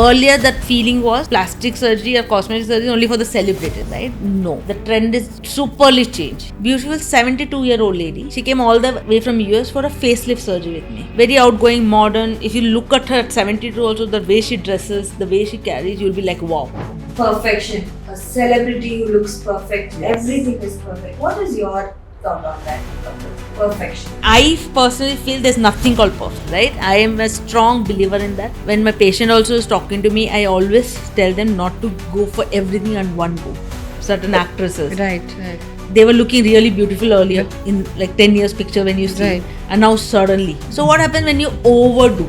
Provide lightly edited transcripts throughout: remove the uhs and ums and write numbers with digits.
earlier that feeling was plastic surgery or cosmetic surgery only for the celebrities, right? No. The trend is superly changed. Beautiful 72-year-old lady. She came all the way from US for a facelift surgery with me. Very outgoing, modern. If you look at her at 72 also, the way she dresses, the way she carries, you'll be like, wow. Perfection. A celebrity who looks perfect. Yes. Everything is perfect. What is your thought on that? Perfection. I personally feel there's nothing called perfect, right? I am a strong believer in that. When my patient also is talking to me, I always tell them not to go for everything on one go. Certain actresses. Right. They were looking really beautiful earlier in like 10 years picture when you see, and now suddenly. So what happens when you overdo?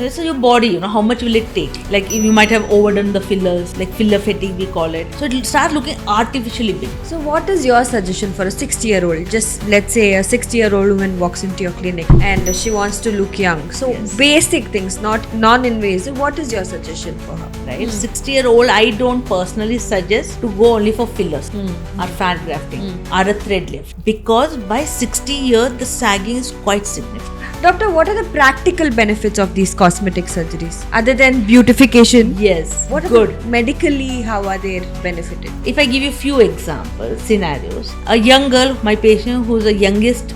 So your body, how much will it take? Like if you might have overdone the fillers, like filler fatigue we call it. So it'll start looking artificially big. So what is your suggestion for a 60-year-old? Just let's say a 60-year-old woman walks into your clinic and she wants to look young. So basic things, not non-invasive. What is your suggestion for her? Right? 60-year-old, I don't personally suggest to go only for fillers or fat grafting or a thread lift, because by 60 years the sagging is quite significant. Doctor, what are the practical benefits of these cosmetic surgeries other than beautification? Yes, what good. Medically, how are they benefited? If I give you few examples, scenarios, a young girl, my patient who's the youngest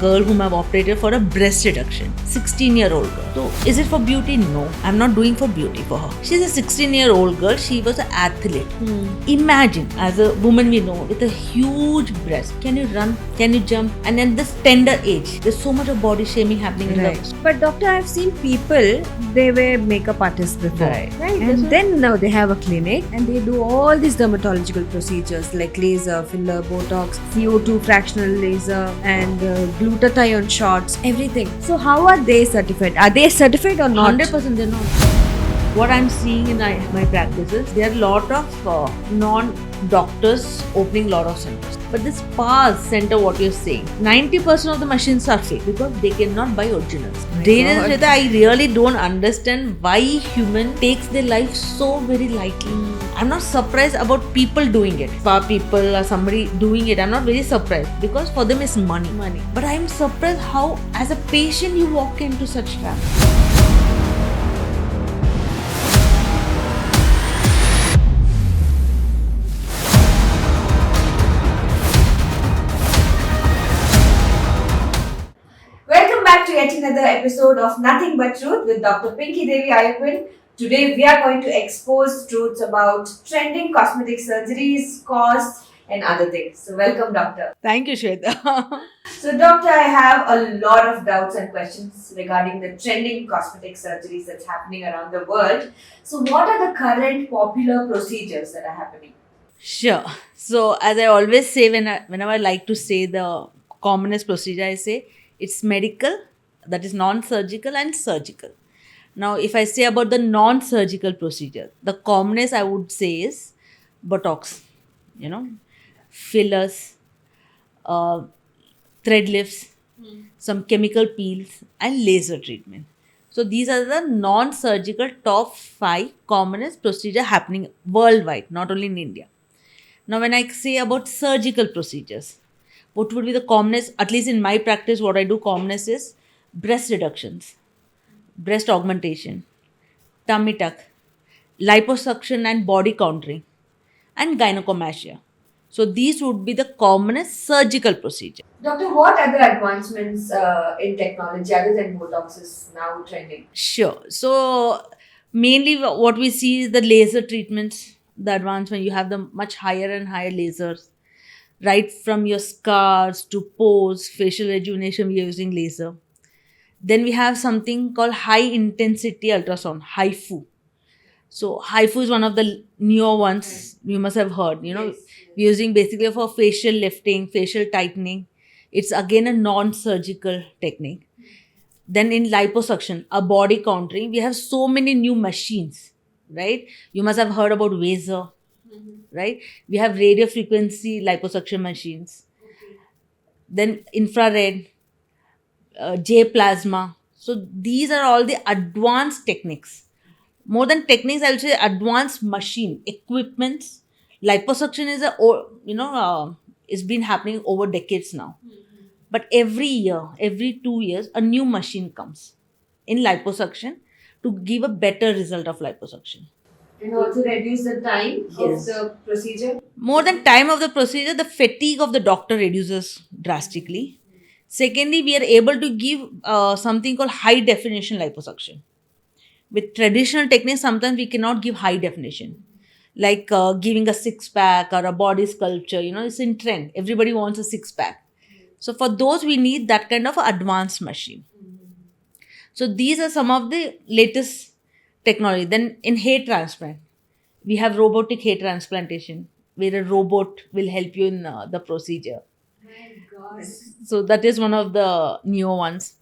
girl whom I've operated for a breast reduction, 16-year-old girl. So is it for beauty? No, I'm not doing for beauty for her. She's a 16-year-old girl. She was an athlete. Imagine, as a woman we know, with a huge breast, can you run? Can you jump? And then this tender age, there's so much of body shaming happening in the. But doctor, I've seen people, they were makeup artists before, right? And then now they have a clinic and they do all these dermatological procedures like laser, filler, Botox, CO2 fractional laser, and glutathione shots, everything. So how are they certified? Are they certified or not? 100% they're not. What I'm seeing in my practices, there are a lot of non-doctors opening a lot of centers. But this spa center, what you're saying, 90% of the machines are fake because they cannot buy originals. I really don't understand why human takes their life so very lightly. I'm not surprised about people doing it. Spa people or somebody doing it, I'm not very surprised because for them it's money. But I'm surprised how, as a patient, you walk into such trap. Yet another episode of Nothing But Truth with Dr. Pinky Devi Ayyappan. Today we are going to expose truths about trending cosmetic surgeries, costs and other things. So welcome, doctor. Thank you, Shweta. So doctor, I have a lot of doubts and questions regarding the trending cosmetic surgeries that's happening around the world. So what are the current popular procedures that are happening? Sure. So as I always say, whenever I like to say the commonest procedure, I say it's medical, that is non-surgical, and surgical. Now, if I say about the non-surgical procedure, the commonest I would say is Botox, fillers, thread lifts, some chemical peels, and laser treatment. So these are the non-surgical top 5 commonest procedure happening worldwide, not only in India. Now, when I say about surgical procedures, what would be the commonest, at least in my practice, what I do commonest is breast reductions, breast augmentation, tummy tuck, liposuction and body contouring, and gynecomastia. So these would be the commonest surgical procedure. Doctor, what other advancements in technology other than Botox is now trending? Sure. So mainly what we see is the laser treatments, the advancement. You have the much higher and higher lasers. Right from your scars to pores, facial rejuvenation, we are using laser. Then we have something called high intensity ultrasound, HIFU. So HIFU is one of the newer ones you must have heard. We're using basically for facial lifting, facial tightening. It's again a non-surgical technique. Then in liposuction, a body contouring, we have so many new machines, right? You must have heard about Vaser. Right? We have radio frequency liposuction machines. Then infrared, J plasma. So these are all the advanced techniques. More than techniques, I would say advanced machine equipments. Liposuction is it's been happening over decades now. But every year, every 2 years, a new machine comes in liposuction to give a better result of liposuction. And also reduce the time of the procedure. More than time of the procedure, the fatigue of the doctor reduces drastically. Secondly, we are able to give something called high definition liposuction. With traditional techniques, sometimes we cannot give high definition, like giving a six pack or a body sculpture. It's in trend. Everybody wants a six pack. So for those, we need that kind of advanced machine. So these are some of the latest technology. Then in hair transplant, we have robotic hair transplantation, where a robot will help you in the procedure. So that is one of the newer ones.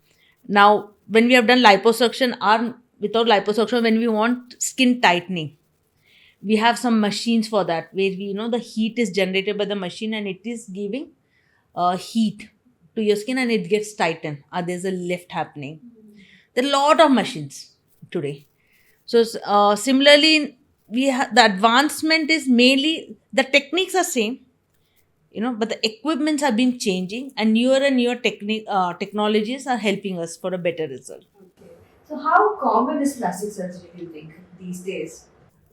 Now, when we have done liposuction or without liposuction, when we want skin tightening, we have some machines for that, where the heat is generated by the machine and it is giving heat to your skin and it gets tightened, or there's a lift happening. There are a lot of machines today. So similarly, the advancement is mainly the techniques are same, but the equipments have been changing and newer technologies are helping us for a better result. So how common is plastic surgery, do you think, these days?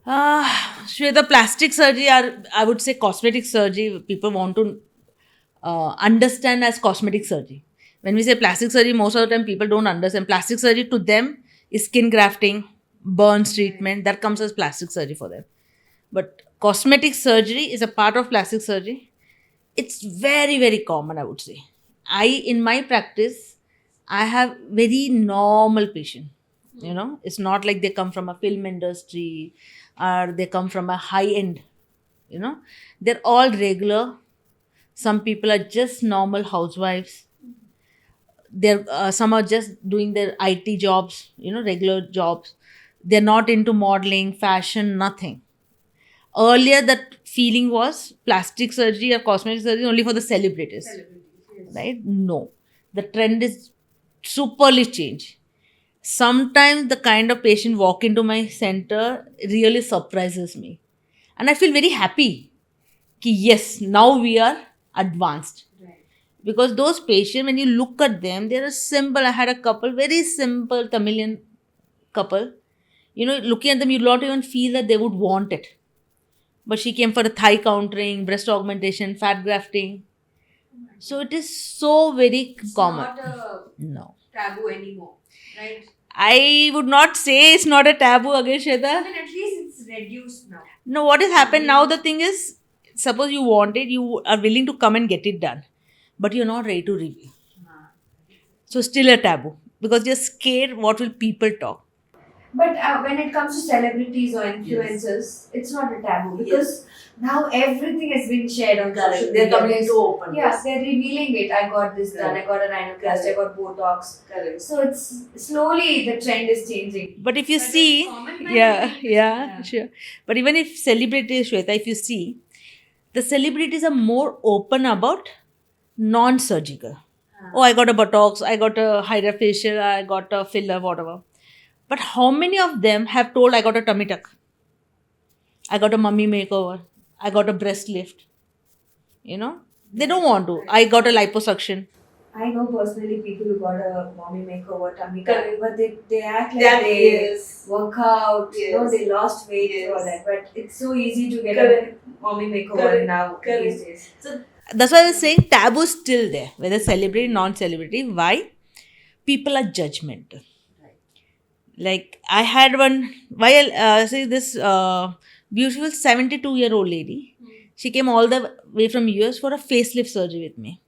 Shweta, plastic surgery, or I would say cosmetic surgery, people want to understand as cosmetic surgery. When we say plastic surgery, most of the time people don't understand. Plastic surgery to them is skin grafting, burns treatment, that comes as plastic surgery for them. But cosmetic surgery is a part of plastic surgery. It's very, very common, I would say. In my practice, I have very normal patient. It's not like they come from a film industry or they come from a high end. They're all regular. Some people are just normal housewives. Some are just doing their IT jobs, regular jobs. They're not into modeling, fashion, nothing. Earlier, that feeling was plastic surgery or cosmetic surgery only for the celebrities. Right? No. The trend is superly changed. Sometimes the kind of patient walk into my center really surprises me. And I feel very happy. Yes, now we are advanced. Because those patients, when you look at them, they're a simple. I had a couple, very simple Tamilian couple. Looking at them, you don't even feel that they would want it. But she came for a thigh countering, breast augmentation, fat grafting. So it is so very common. It's not No. taboo anymore, right? I would not say it's not a taboo again, Shweta. I mean, at least it's reduced now. No, what has happened now, the thing is, suppose you want it, you are willing to come and get it done. But you're not ready to reveal. So still a taboo. Because you're scared what will people talk. But when it comes to celebrities or influencers, it's not a taboo because now everything has been shared on social media. They're coming into open. Yeah, they're revealing it. I got this done. I got a rhinoplasty. I got Botox. Correct. So it's slowly the trend is changing. But if you see, sure. But even if celebrities, Shweta, if you see, the celebrities are more open about non-surgical. Oh, I got a Botox, I got a hydrofacial, I got a filler, whatever. But how many of them have told I got a tummy tuck? I got a mummy makeover. I got a breast lift. They don't want to. I got a liposuction. I know personally people who got a mommy makeover, tummy tuck, but they act like they work out, they lost weight, all that. But it's so easy to get a mommy makeover now these days. So that's why I was saying taboo is still there, whether celebrity, non-celebrity. Why? People are judgmental. Like I had one, say this beautiful 72-year-old lady. She came all the way from US for a facelift surgery with me.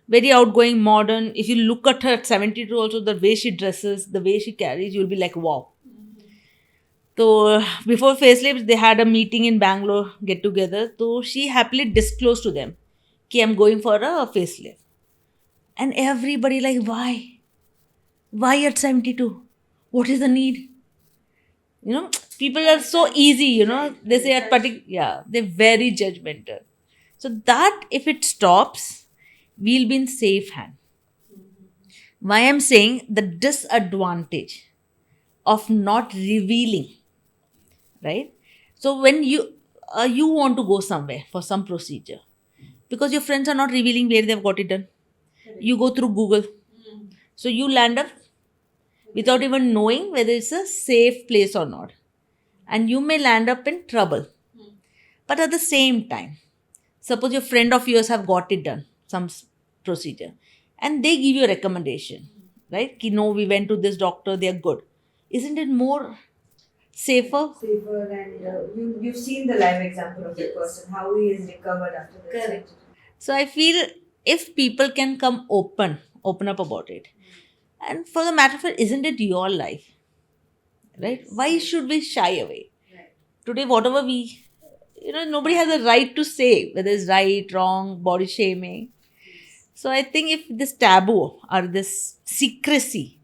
Very outgoing, modern. If you look at her at 72 also, the way she dresses, the way she carries, you'll be like, wow. So before facelift, they had a meeting in Bangalore, get together. So she happily disclosed to them, okay, I'm going for a facelift. And everybody like, why? Why at 72? What is the need? People are so easy, they say at they're very judgmental. So that if it stops, we'll be in safe hand. Why I'm saying the disadvantage of not revealing, right? So when you want to go somewhere for some procedure, because your friends are not revealing where they've got it done, you go through Google. So you land up without even knowing whether it's a safe place or not. And you may land up in trouble. But at the same time, suppose your friend of yours have got it done, some procedure, and they give you a recommendation, right? Ki, no, we went to this doctor, they are good. Isn't it more safer? Safer, and you've seen the live example of the person, how he is recovered after the surgery. So I feel if people can come open up about it, and for the matter of it, isn't it your life, right? Why should we shy away? Today, whatever we, nobody has a right to say whether it's right, wrong, body shaming. So I think if this taboo or this secrecy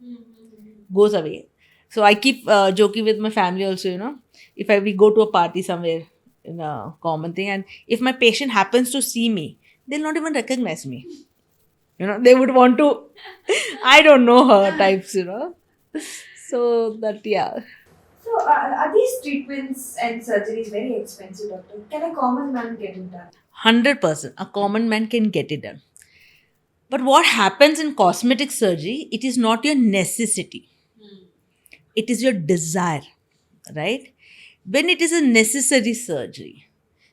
goes away. So I keep joking with my family also, if we go to a party somewhere in a common thing, and if my patient happens to see me, they'll not even recognize me. They would want to, I don't know her types. So that, yeah. So, are these treatments and surgeries very expensive, doctor? Can a common man get it done? 100%. A common man can get it done. But what happens in cosmetic surgery, it is not your necessity. It is your desire, right? When it is a necessary surgery,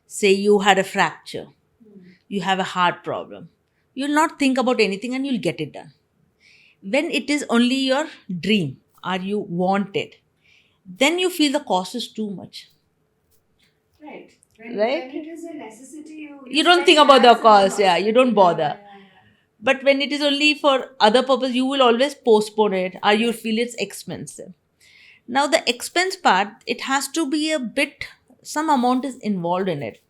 say you had a fracture, you have a heart problem, you'll not think about anything and you'll get it done. When it is only your dream or you want it, then you feel the cost is too much. Right. Right? When it is a necessity, You don't think about the cost, yeah, you don't bother. But when it is only for other purpose, you will always postpone it or you'll feel it's expensive. Now, the expense part, it has to be some amount is involved in it.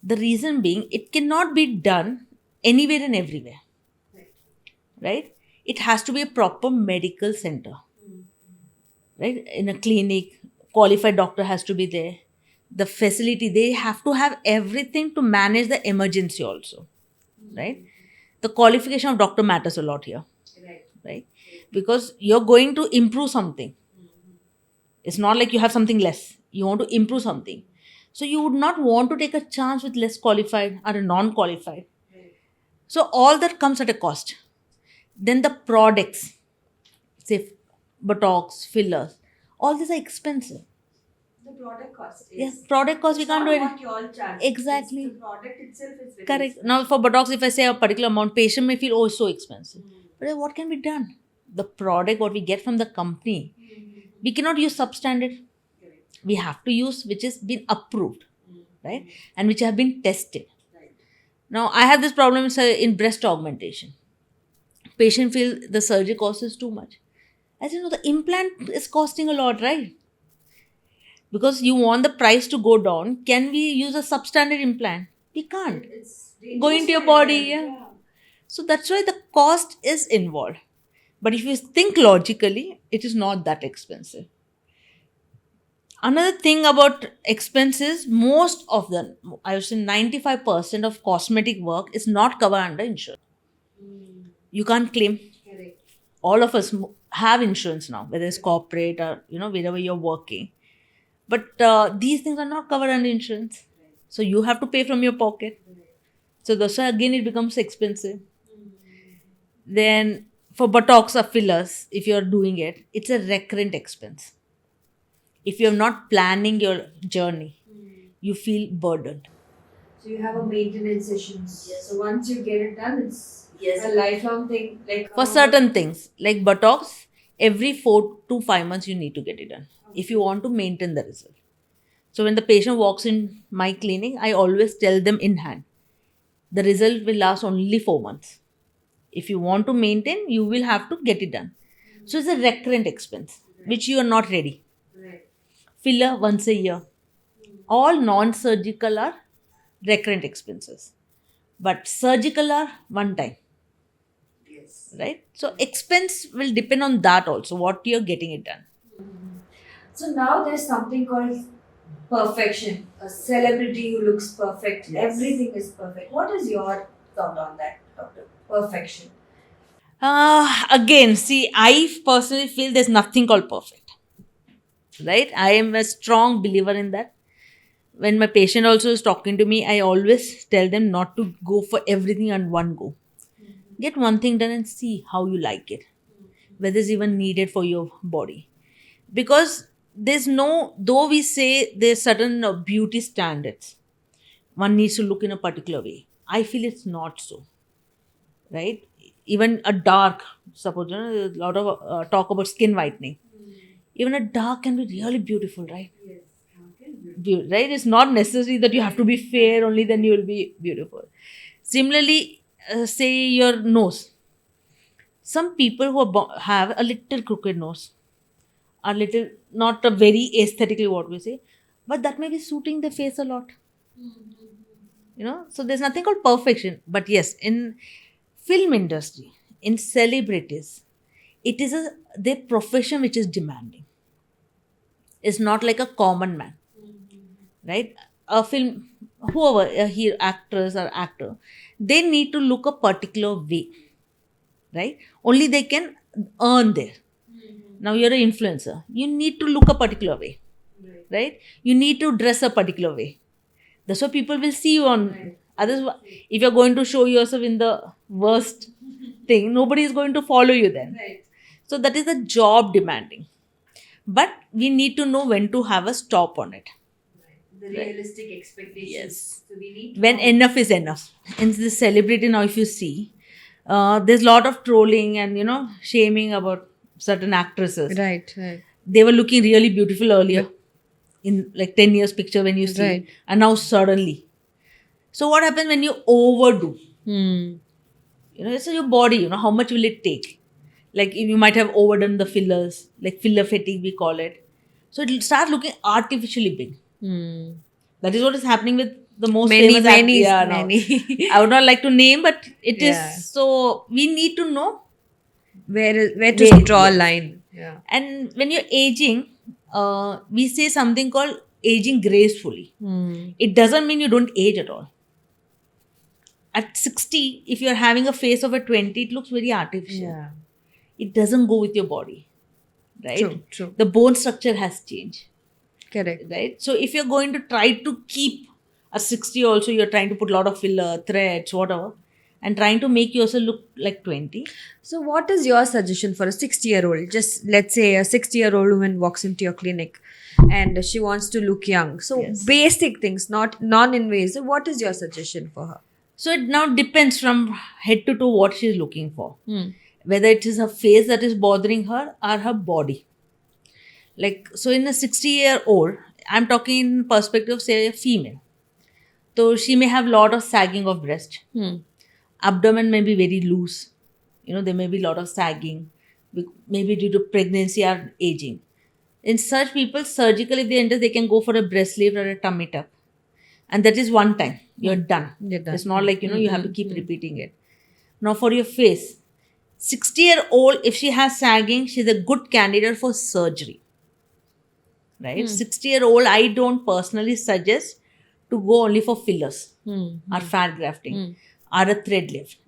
The reason being, it cannot be done anywhere and everywhere. Right? It has to be a proper medical center. Right? In a clinic, qualified doctor has to be there. The facility, they have to have everything to manage the emergency also. Right? The qualification of doctor matters a lot here. Right? Because you're going to improve something. It's not like you have something less. You want to improve something. So you would not want to take a chance with less qualified or a non-qualified. So all that comes at a cost. Then the products, say Botox, fillers, all these are expensive. The product cost is. Yes, product cost we can't do it. What you all charge. Exactly. The product itself is very Correct. expensive. Now for Botox, if I say a particular amount, patient may feel, oh, it's so expensive. But what can be done? The product, what we get from the company, we cannot use substandard. We have to use which has been approved, right? And which have been tested. Now, I have this problem in breast augmentation. Patient feel the surgery cost is too much. As you know, the implant is costing a lot, right? Because you want the price to go down. Can we use a substandard implant? We can't. It's Go into your body, yeah. So that's why the cost is involved. But if you think logically, it is not that expensive. Another thing about expenses, most of them, I would say 95% of cosmetic work is not covered under insurance. You can't claim. Correct. All of us have insurance now, whether it's corporate or, wherever you're working. But these things are not covered under insurance. So you have to pay from your pocket. So that's why again it becomes expensive. Then for Botox or fillers, if you're doing it, it's a recurrent expense. If you're not planning your journey, you feel burdened. So you have a maintenance sessions. Yes. So once you get it done, it's a lifelong thing. Like For certain things, like Botox, every 4 to 5 months you need to get it done if you want to maintain the result. So when the patient walks in my clinic, I always tell them in hand, the result will last only 4 months. If you want to maintain, you will have to get it done. So it's a recurrent expense, which you are not ready. Filler once a year. All non-surgical are recurrent expenses. But surgical are one time. Yes. Right? So expense will depend on that also, what you're getting it done. So now there's something called perfection. A celebrity who looks perfect. Yes. Everything is perfect. What is your thought on that, doctor? Perfection. Again, see, I personally feel there's nothing called perfect. Right? I am a strong believer in that. When my patient also is talking to me, I always tell them not to go for everything on one go. Get one thing done and see how you like it. whether it's even needed for your body. Because there's no, though we say there's certain beauty standards, one needs to look in a particular way. I feel it's not so, right? Even a dark, suppose there's a lot of talk about skin whitening. Even a dark can be really beautiful, right? Right? It's not necessary that you have to be fair only, then you will be beautiful. Similarly, say your nose. Some people who have a little crooked nose, a little, not a very aesthetically what we say, but that may be suiting the face a lot. So there's nothing called perfection. But yes, in film industry, in celebrities, it is their profession which is demanding. It's not like a common man, right? A film, whoever a hero, actress or actor, they need to look a particular way, right? Only they can earn there. Now you're an influencer, you need to look a particular way, right? You need to dress a particular way. That's why people will see you on. Others, if you're going to show yourself in the worst thing, nobody is going to follow you then. So that is a job demanding. But we need to know when to have a stop on it. The realistic expectations. Yes. So we need When enough is enough. In this celebrity now, if you see, there's a lot of trolling and shaming about certain actresses. Right. They were looking really beautiful earlier, in like 10 years picture when you see, Right. and now suddenly. So what happens when you overdo? It's your body. How much will it take? Like you might have overdone the fillers, like filler fatigue we call it. So it'll start looking artificially big. That is what is happening with the most famous many. I would not like to name, but it is. Yeah. So we need to know Where to draw a line. Yeah. And when you're aging, we say something called aging gracefully. It doesn't mean you don't age at all. At 60, if you're having a face of a 20, it looks very artificial. Yeah. It doesn't go with your body, right? True. The bone structure has changed, Correct. right? So if you're going to try to keep at 60 also, you're trying to put a lot of filler, threads, whatever, and trying to make yourself look like 20. So what is your suggestion for a 60-year-old? Just let's say a 60-year-old woman walks into your clinic and she wants to look young. So Yes. basic things, not non-invasive. What is your suggestion for her? So it now depends from head to toe what she's looking for. Whether it is her face that is bothering her or her body. Like, so in a 60-year-old, I'm talking in perspective, say a female. So she may have a lot of sagging of breast. Abdomen may be very loose. There may be a lot of sagging, maybe due to pregnancy or aging. In such people, surgically, if they enter, they can go for a breast lift or a tummy tuck. And that is one time. You're done. You're done. It's not like, you have to keep repeating it. Now for your face, 60-year-old, if she has sagging, she's a good candidate for surgery. Right? 60-year-old, I don't personally suggest to go only for fillers or fat grafting or a thread lift.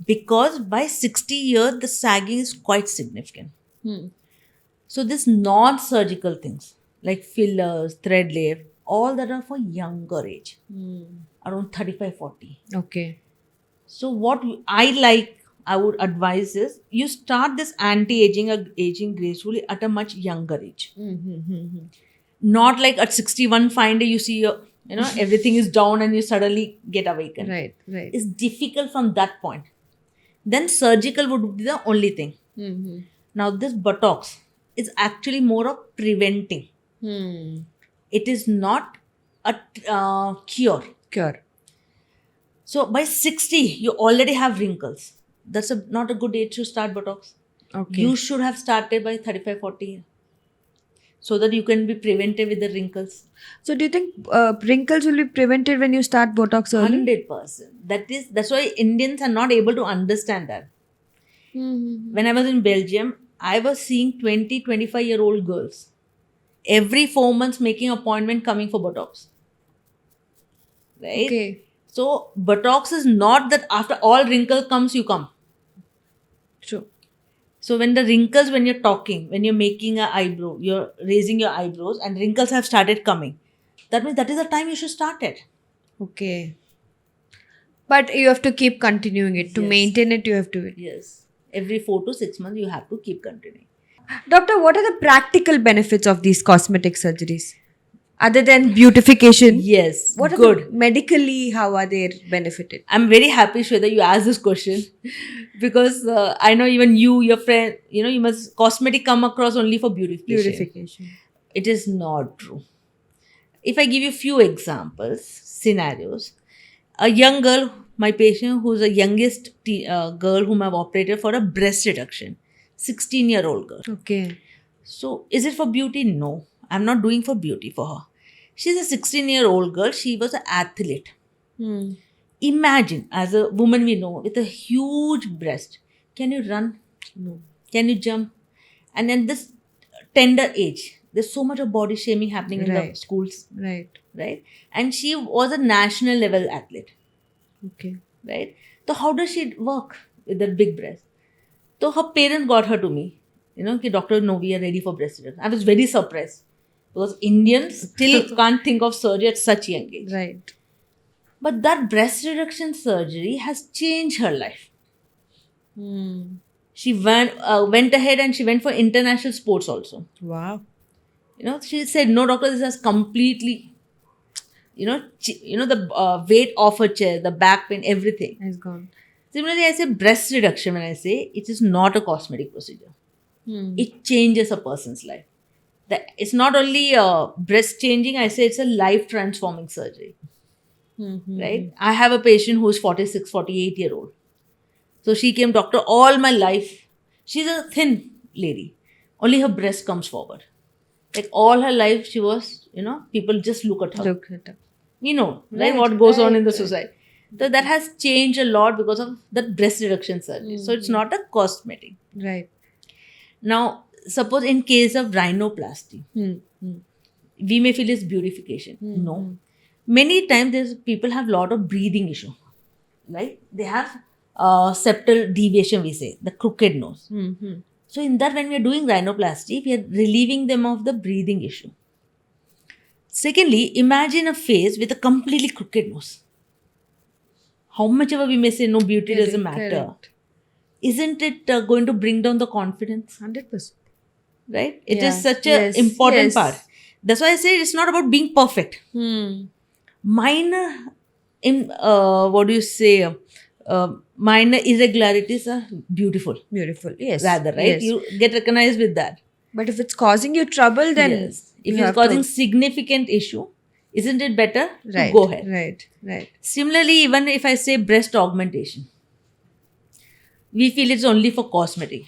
Because by 60 years, the sagging is quite significant. So these non-surgical things like fillers, thread lift, all that are for younger age, around 35-40. Okay. So what I would advise is you start this anti-aging or aging gracefully at a much younger age. Not like at 61 fine day you see your, everything is down and you suddenly get awakened. Right. It's difficult from that point. Then surgical would be the only thing. Now this Botox is actually more of preventing. It is not a cure. So by 60, you already have wrinkles. That's not a good age to start Botox. Okay. You should have started by 35-40 so that you can be prevented with the wrinkles. So do you think wrinkles will be prevented when you start Botox early? 100%. That's why Indians are not able to understand that. When I was in Belgium, I was seeing 20-25-year-old girls every 4 months making appointment coming for Botox. Right? Okay. So Botox is not that after all wrinkle comes, you come. True. So when the wrinkles, when you're talking, when you're making an eyebrow, you're raising your eyebrows and wrinkles have started coming. That means that is the time you should start it. Okay. But you have to keep continuing it. To Yes. maintain it, you have to. Yes. every 4 to 6 months you have to keep continuing. Doctor, what are the practical benefits of these cosmetic surgeries? Other than beautification, Yes, what are good. medically, how are they benefited? I'm very happy, Shweta, you asked this question because I know even you, your friend, you must cosmetic come across only for beautification. It is not true. If I give you few examples, scenarios, a young girl, my patient who's the youngest girl whom I've operated for a breast reduction, 16-year-old girl. Okay. So is it for beauty? No, I'm not doing for beauty for her. She's a 16-year-old girl. She was an athlete. Imagine, as a woman we know, with a huge breast, can you run? No. Can you jump? And then this tender age, there's so much of body shaming happening in the schools. Right? And she was a national level athlete. Okay. Right? So how does she work with that big breast? So her parents got her to me. Ki doctor, no, we are ready for breast reduction. I was very surprised because Indians still can't think of surgery at such young age. Right. But that breast reduction surgery has changed her life. She went ahead and she went for international sports also. Wow. She said, no, doctor, this has completely, the weight off her chair, the back pain, everything has gone. Similarly, I say breast reduction when I say it is not a cosmetic procedure. It changes a person's life. It's not only breast changing, I say it's a life transforming surgery. Right? I have a patient who is 46, 48-year-old. So she came, doctor, all my life. She's a thin lady. Only her breast comes forward. Like all her life, she was, people just look at her. Right? What goes on in the society. So that has changed a lot because of that breast reduction surgery. So it's not a cosmetic. Right. Now, suppose in case of rhinoplasty, we may feel it's beautification. No. Many times people have a lot of breathing issue. Right? They have septal deviation, we say, the crooked nose. So in that, when we are doing rhinoplasty, we are relieving them of the breathing issue. Secondly, imagine a face with a completely crooked nose. How much ever we may say, no, beauty doesn't matter. Correct. Isn't it going to bring down the confidence? 100%. Right? It is such an important part. That's why I say it's not about being perfect. Minor, minor irregularities are beautiful. Beautiful, yes. Rather, right? Yes. You get recognized with that. But if it's causing you trouble, then... Yes. If it's causing significant issue, isn't it better to go ahead? Right. Similarly, even if I say breast augmentation, we feel it's only for cosmetic.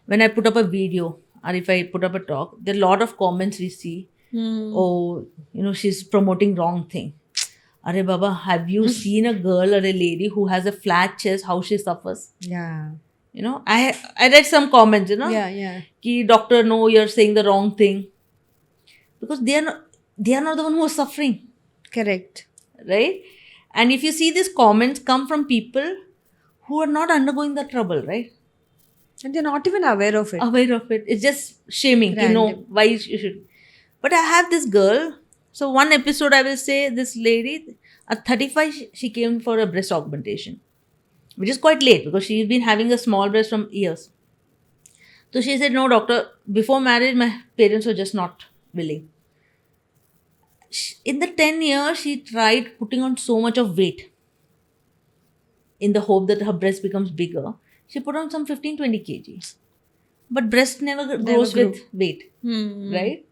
When I put up a video or if I put up a talk, there are a lot of comments we see. Oh, she's promoting wrong thing. Arey Baba, have you seen a girl or a lady who has a flat chest, how she suffers? Yeah. I read some comments, Yeah. Ki doctor, no, you're saying the wrong thing. Because they are not the one who are suffering. Correct. Right? And if you see these comments come from people who are not undergoing the trouble, right? And they're not even aware of it. It's just shaming. Why you should. But I have this girl. So one episode I will say this lady, at 35, she came for a breast augmentation. Which is quite late because she's been having a small breast from years. So she said, no, doctor, before marriage, my parents were just not willing. In the 10 years, she tried putting on so much of weight in the hope that her breast becomes bigger. She put on some 15-20 kg. But breast never grows with weight. Right?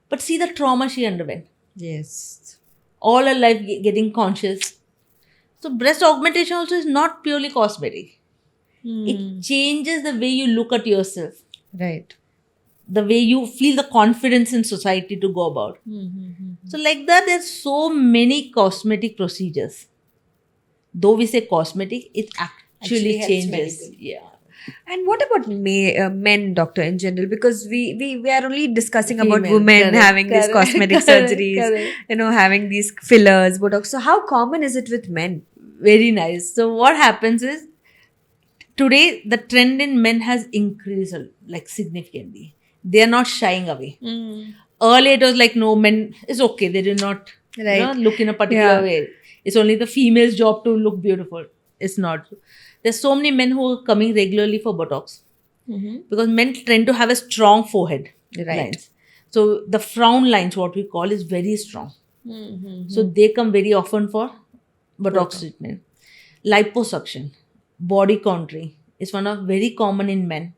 But see the trauma she underwent. Yes. All her life getting conscious. So breast augmentation also is not purely cosmetic. It changes the way you look at yourself. Right. The way you feel the confidence in society to go about. So like that, there's so many cosmetic procedures. Though we say cosmetic, it actually changes. Yeah. And what about men, doctor, in general? Because we are only discussing about women having these cosmetic surgeries, having these fillers, botox. So how common is it with men? Very nice. So what happens is, today the trend in men has increased significantly. They are not shying away. Earlier it was like, no, men, it's okay. They do not look in a particular way. It's only the female's job to look beautiful. It's not. There's so many men who are coming regularly for Botox Mm-hmm. because men tend to have a strong forehead Right. lines. So the frown lines, what we call, is very strong. Mm-hmm. So they come very often for Botox Botox. treatment. Liposuction, body contouring is one of very common in men.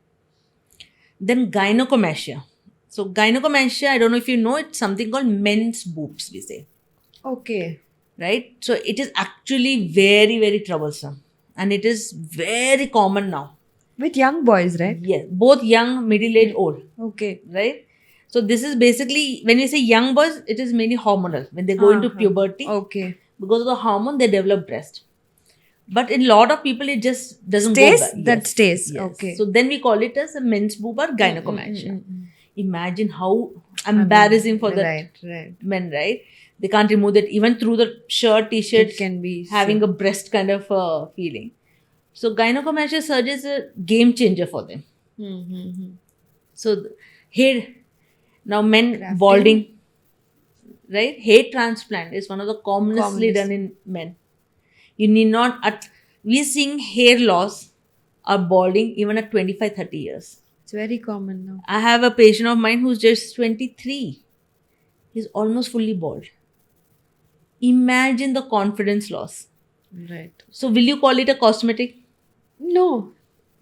Then gynecomastia. So gynecomastia, I don't know if you know, it's something called men's boobs, we say, Okay. right? So it is actually very, very troublesome. And it is very common now. With young boys, right? Yes, both young, middle age, old, Okay. right? So this is basically, when we say young boys, it is mainly hormonal. When they go into puberty, Okay. because of the hormone, they develop breast. But in a lot of people, it just doesn't Stays? go back. That stays. Okay. So then we call it as a men's boob or gynecomastia. Imagine how embarrassing for the Right. men, right? They can't remove it even through the shirt, t-shirt, It can be having a breast kind of feeling. So gynecomastia surgery is a game changer for them. So hair, now men Grafting. balding, right? Hair transplant is one of the commonly done in men. You need not, we're seeing hair loss or balding even at 25, 30 years. It's very common now. I have a patient of mine who's just 23. He's almost fully bald. Imagine the confidence loss. Right. So will you call it a cosmetic? No.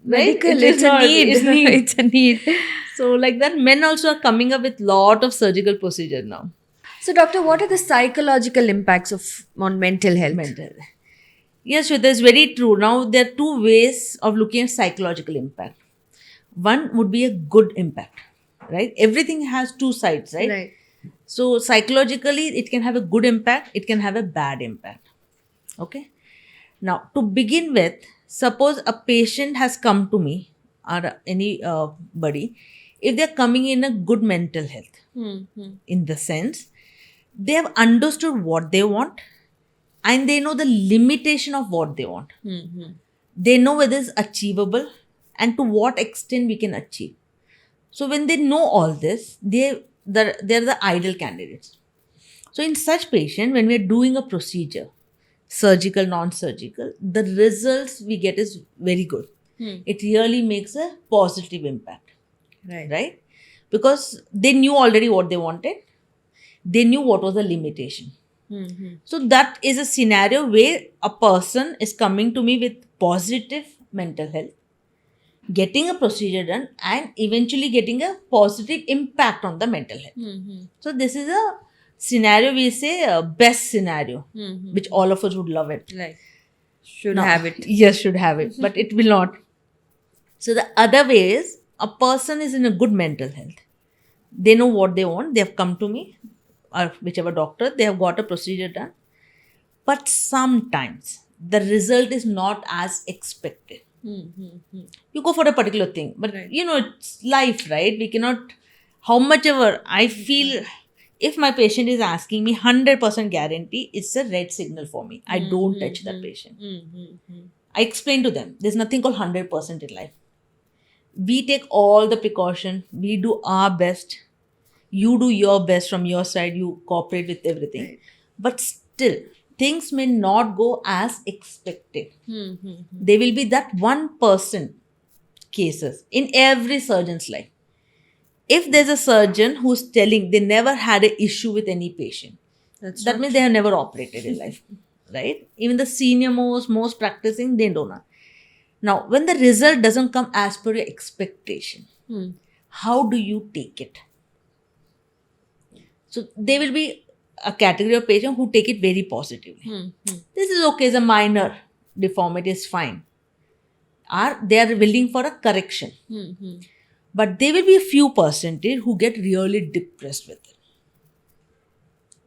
Right? Medical. It is It's not. a need. It's need. It's a need. So like that, men also are coming up with lot of surgical procedure now. So, doctor, what are the psychological impacts on mental health? Mental. Yes, Shweta, that's very true. Now there are two ways of looking at psychological impact. One would be a good impact, right? Everything has two sides, right? Right. So psychologically, it can have a good impact, it can have a bad impact. Okay. Now, to begin with, suppose a patient has come to me or anybody, if they're coming in a good mental health, in the sense they have understood what they want and they know the limitation of what they want. They know whether it's achievable and to what extent we can achieve. So when they know all this, they're the ideal candidates. So in such patient, when we are doing a procedure, surgical, non-surgical, the results we get is very good. It really makes a positive impact, right? Because they knew already what they wanted. They knew what was the limitation. So that is a scenario where a person is coming to me with positive mental health, getting a procedure done and eventually getting a positive impact on the mental health. So this is a scenario, we say a best scenario, which all of us would love it. Right. Should Now, have it. Yes, should have it, but it will not. So the other way is a person is in a good mental health. They know what they want. They have come to me or whichever doctor. They have got a procedure done. But sometimes the result is not as expected. You go for a particular thing, but it's life, right? We cannot, how much ever I feel, if my patient is asking me 100% guarantee, it's a red signal for me. I don't touch that patient. I explain to them, there's nothing called 100% in life. We take all the precaution. We do our best. You do your best from your side. You cooperate with everything. Right. But still, things may not go as expected. There will be that 1% cases in every surgeon's life. If there's a surgeon who's telling they never had an issue with any patient, that means they have never operated in life, right? Even the senior most practicing, they don't know. Now, when the result doesn't come as per your expectation, how do you take it? So there will be a category of patient who take it very positively. This is okay, it's a minor deformity, is fine. Or they are willing for a correction. But there will be a few percentage who get really depressed with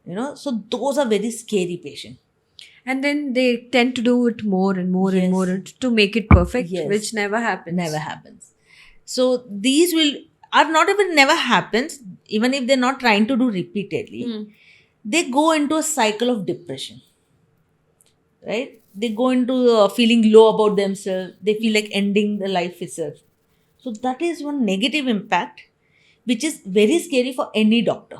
it. So those are very scary patients. And then they tend to do it more and more and more to make it perfect, which never happens. Never happens. So these are not even never happens, even if they're not trying to do repeatedly. They go into a cycle of depression, right? They go into feeling low about themselves. They feel like ending the life itself. So that is one negative impact which is very scary for any doctor.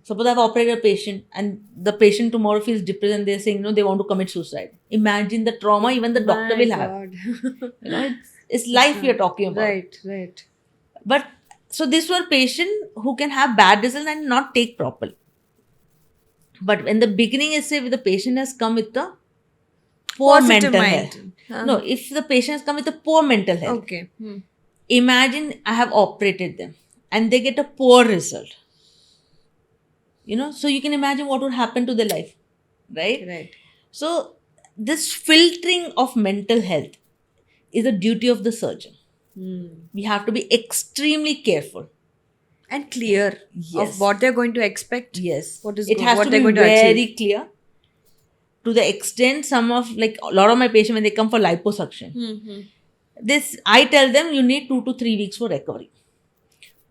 Suppose I've operated a patient and the patient tomorrow feels depressed and they're saying, no, they want to commit suicide. Imagine the trauma even the doctor will have. It's life we are talking about. Right. But so this were patient who can have bad results and not take properly. But when the beginning is, say, the patient has come with the poor Positive mental mind. health. No, if the patient has come with a poor mental health, Okay. imagine I have operated them and they get a poor result. So you can imagine what would happen to their life, right? Right. So this filtering of mental health is a duty of the surgeon. We have to be extremely careful. And clear Yes. of what they're going to expect. Yes. What is it has what to they're be going to very achieve. clear. To the extent a lot of my patients, when they come for liposuction, I tell them you need 2 to 3 weeks for recovery.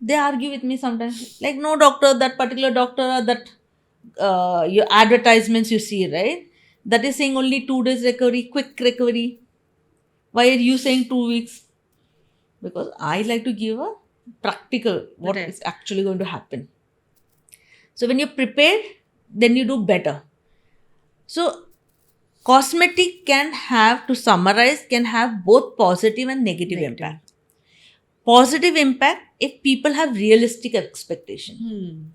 They argue with me sometimes. Like, no doctor, that particular doctor, that your advertisements you see, right? That is saying only 2 days recovery, quick recovery. Why are you saying 2 weeks? Because I like to give a practical what Right. is actually going to happen. So when you're prepared, then you do better. So cosmetic can have both positive and negative impact. Positive impact if people have realistic expectation.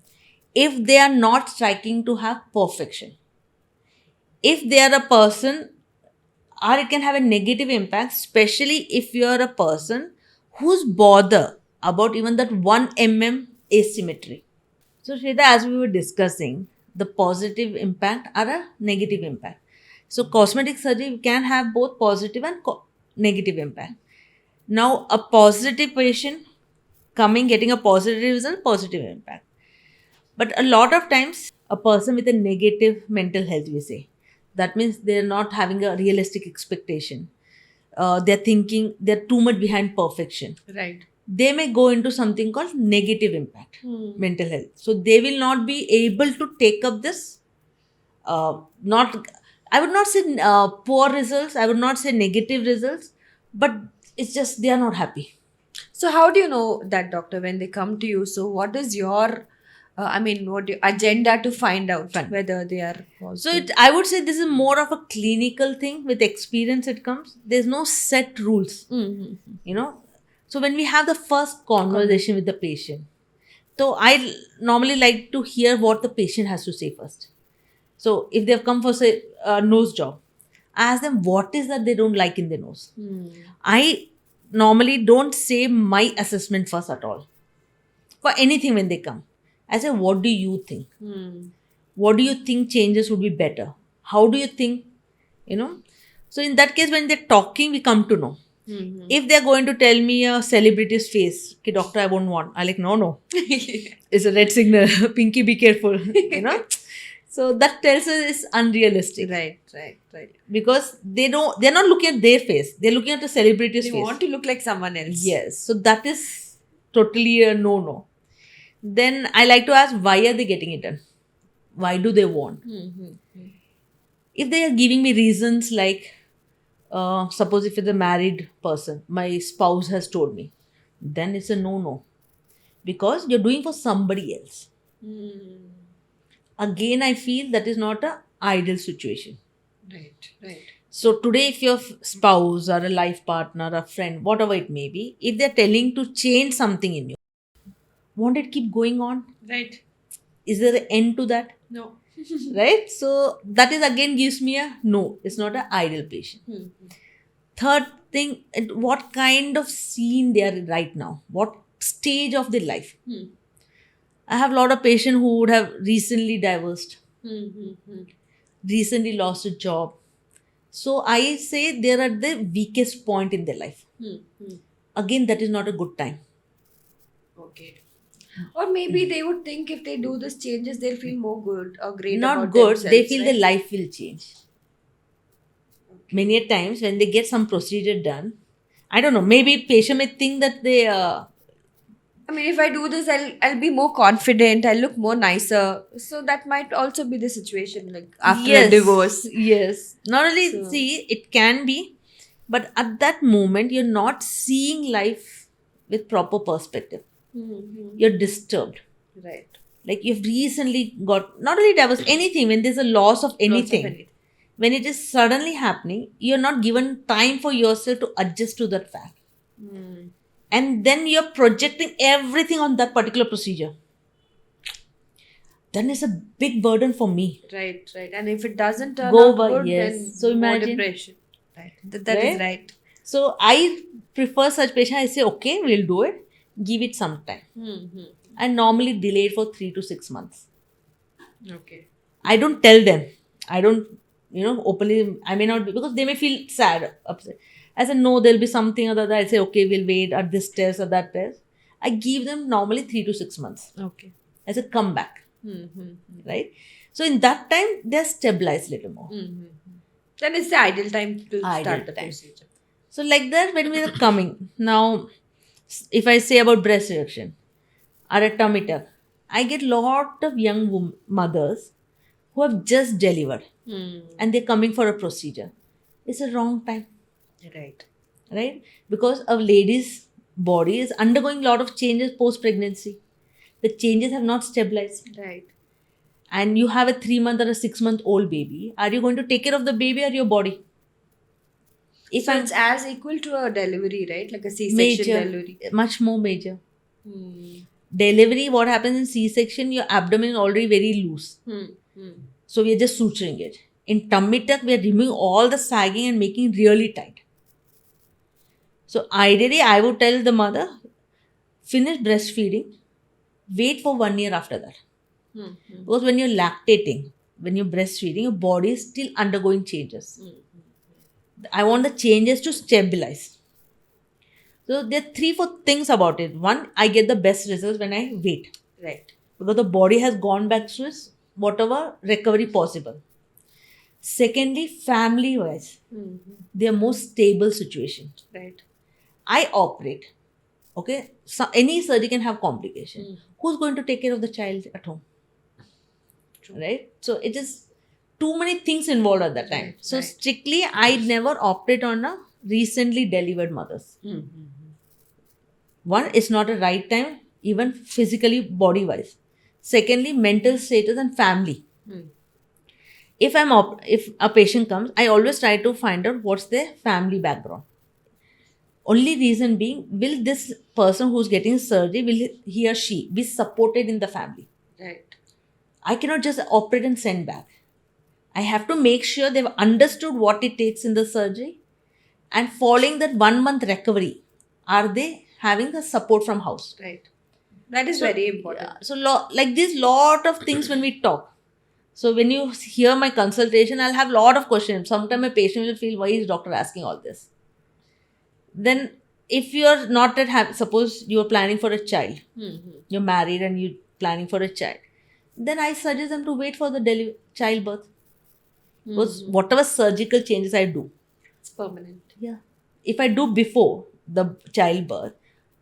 If they are not striking to have perfection. If they are a person, or it can have a negative impact, especially if you are a person who's bothered about even that 1 asymmetry. So, Shweta, as we were discussing, the positive impact or a negative impact. So, cosmetic surgery can have both positive and negative impact. Now, a positive patient getting a positive result, positive impact. But a lot of times, a person with a negative mental health, we say, that means they're not having a realistic expectation. They're thinking they're too much behind perfection. Right. They may go into something called negative impact, mental health. So they will not be able to take up this. I would not say poor results. I would not say negative results, but it's just they are not happy. So how do you know that, doctor, when they come to you? So what is your, what your agenda to find out whether they are positive? So I would say this is more of a clinical thing. With experience, it comes. There's no set rules. So when we have the first conversation with the patient, so I normally like to hear what the patient has to say first. So if they've come for, say, a nose job, I ask them what is that they don't like in their nose. I normally don't say my assessment first at all. For anything when they come, I say, what do you think? What do you think changes would be better? How do you think, So in that case, when they're talking, we come to know. If they're going to tell me a celebrity's face, okay, doctor, I won't want. I like, no. It's a red signal. Pinky, be careful. So that tells us it's unrealistic. Right. Because they're not looking at their face. They're looking at the celebrity's face. They want to look like someone else. Yes. So that is totally a no. Then I like to ask, why are they getting it done? Why do they want? If they are giving me reasons like, suppose if it's a married person, my spouse has told me, then it's a no. Because you're doing for somebody else. Again, I feel that is not an ideal situation. Right. So today, if your spouse or a life partner, a friend, whatever it may be, if they're telling to change something in you, won't it keep going on? Right. Is there an end to that? No. Right? So that is again gives me a no. It's not an ideal patient. Third thing, what kind of scene they are right now? What stage of their life? I have a lot of patients who would have recently divorced, recently lost a job. So I say they're at the weakest point in their life. Again, that is not a good time. Okay. Or maybe they would think if they do these changes, they'll feel more good or great. Not about good. themselves, They feel right? their life will change. Many a times when they get some procedure done, I don't know, maybe patient may think that they if I do this, I'll be more confident. I'll look more nicer. So that might also be the situation, like after a divorce. Yes. Not only see, it can be, but at that moment, you're not seeing life with proper perspective. you're disturbed. Right. Like you've recently got, not only divorce, anything, when there's a loss of anything, when it is suddenly happening, you're not given time for yourself to adjust to that fact. And then you're projecting everything on that particular procedure. Then it's a big burden for me. Right. And if it doesn't turn Go out by, good, yes. then So more imagine. depression. Right. That is right. So I prefer such patient. I say, okay, we'll do it. Give it some time. I normally delay it for 3 to 6 months. Okay. I don't tell them. I don't, openly. I may not be, because they may feel sad, upset. I said, no, there'll be something or the other. I say, okay, we'll wait at this test or that test. I give them normally 3 to 6 months. Okay. I said, come back. Right? So in that time, they're stabilized a little more. Then it's the ideal time to start the procedure. So like that, when we are coming, now, if I say about breast reduction or a tummy tuck, I get lot of young mothers who have just delivered and they're coming for a procedure. It's a wrong time. Right? Because a lady's body is undergoing a lot of changes post-pregnancy. The changes have not stabilized. Right. And you have a 3-month or a 6-month-old baby. Are you going to take care of the baby or your body? So it's as equal to a delivery, right? Like a C-section delivery. Much more major. Delivery, what happens in C-section, your abdomen is already very loose. So we are just suturing it. In tummy tuck, we are removing all the sagging and making really tight. So ideally, I would tell the mother, finish breastfeeding, wait for 1 year after that. Because when you're lactating, when you're breastfeeding, your body is still undergoing changes. I want the changes to stabilize. So there are 3-4 things about it. One, I get the best results when I wait. Right. Because the body has gone back to its whatever recovery possible. Secondly, family-wise, they are more stable situation. Right. I operate. Okay? So any surgery can have complication. Who's going to take care of the child at home? True. Right? So it is too many things involved at that time. Right. So strictly, I never operate on a recently delivered mothers. One, it's not a right time, even physically, body-wise. Secondly, mental status and family. If a patient comes, I always try to find out what's their family background. Only reason being, will this person who's getting surgery, will he or she be supported in the family? Right. I cannot just operate and send back. I have to make sure they've understood what it takes in the surgery, and following that 1 month recovery, are they having the support from house? Right. That is very important. Yeah. So like this, lot of things when we talk. So when you hear my consultation, I'll have lot of questions. Sometimes a patient will feel, why is doctor asking all this? Then if you're not suppose you're planning for a child, you're married and you're planning for a child, then I suggest them to wait for the childbirth. Because whatever surgical changes I do, it's permanent. Yeah. If I do before the childbirth,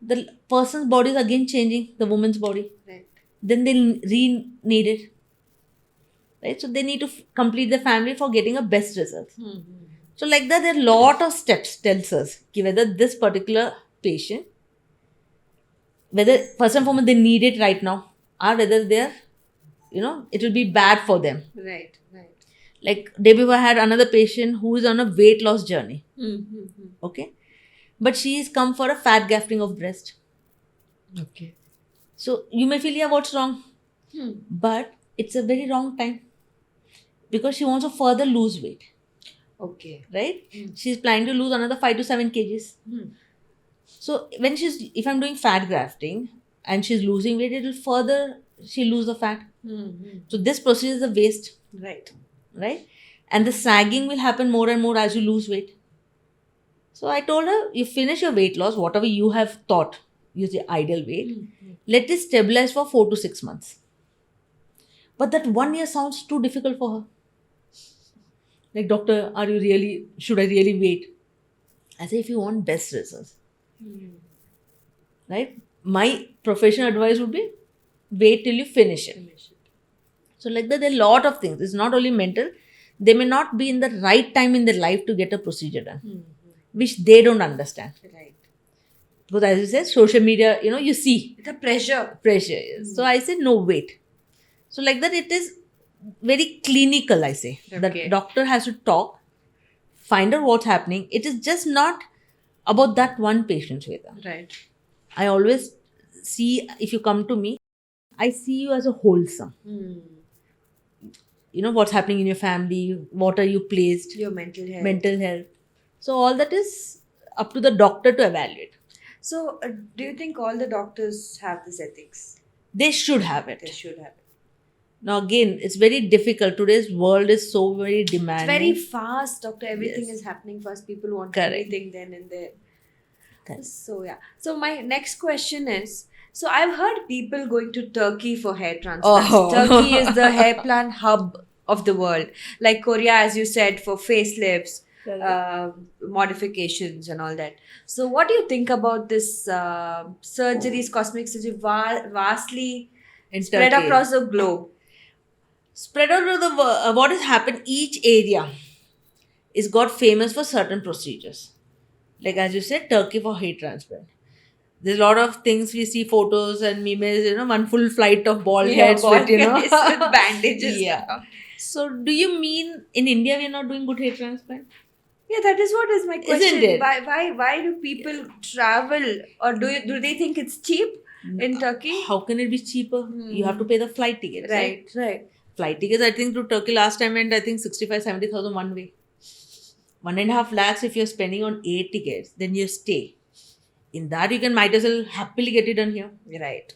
the person's body is again changing, the woman's body. Right. Then they'll need it. Right? So they need to complete the family for getting a best result. So like that, there are a lot of steps tells us whether this particular patient, whether first and foremost they need it right now, or whether they're, it will be bad for them. Right. Like Devi had another patient who is on a weight loss journey. Okay. But she has come for a fat grafting of breast. Okay. So you may feel, yeah, what's wrong? But it's a very wrong time. Because she wants to further lose weight. Okay. Right? She's planning to lose another 5 to 7 kgs. So when if I'm doing fat grafting and she's losing weight, it will further, she'll lose the fat. So this procedure is a waste. Right? And the sagging will happen more and more as you lose weight. So I told her, you finish your weight loss, whatever you have thought is the ideal weight, let it stabilize for 4 to 6 months. But that 1 year sounds too difficult for her. Like, doctor, should I really wait? I say, if you want best results, right? My professional advice would be, wait till you finish it. So like that, there are a lot of things. It's not only mental. They may not be in the right time in their life to get a procedure done, which they don't understand. Right. Because as you said, social media, you see The pressure. pressure. So I said, no, wait. So like that, it is very clinical, I say. Okay. The doctor has to talk, find out what's happening. It is just not about that one patient, Shweta. Right. I always see, if you come to me, I see you as a wholesome. What's happening in your family, what are you placed, Your mental health. mental health. So all that is up to the doctor to evaluate. So, do you think all the doctors have this ethics? They should have it. They should have it. Now again, it's very difficult. Today's world is so very demanding. It's very fast, doctor. Everything Yes. is happening fast. People want Correct. everything then and there. Correct. So yeah. So my next question is, so I've heard people going to Turkey for hair transplants. Oh. Turkey is the hair plant hub of the world. Like Korea, as you said, for facelifts, modifications and all that. So what do you think about this surgeries, cosmetic surgery, vastly In spread Turkey. across the globe? Spread out of the what has happened, each area is got famous for certain procedures. Like as you said, Turkey for hair transplant. There's a lot of things we see photos and memes, one full flight of bald heads bald with, heads with bandages. Yeah. So do you mean in India we're not doing good hair transplant? Yeah, that is what is my question. Isn't it? Why do people travel, or do they think it's cheap in Turkey? How can it be cheaper? You have to pay the flight tickets, right? Right. Flight tickets, I think, to Turkey last time went, I think, 65,000-70,000 one way. 1.5 lakhs if you're spending on 8 tickets, then you stay. In that, you can might as well happily get it done here. Right.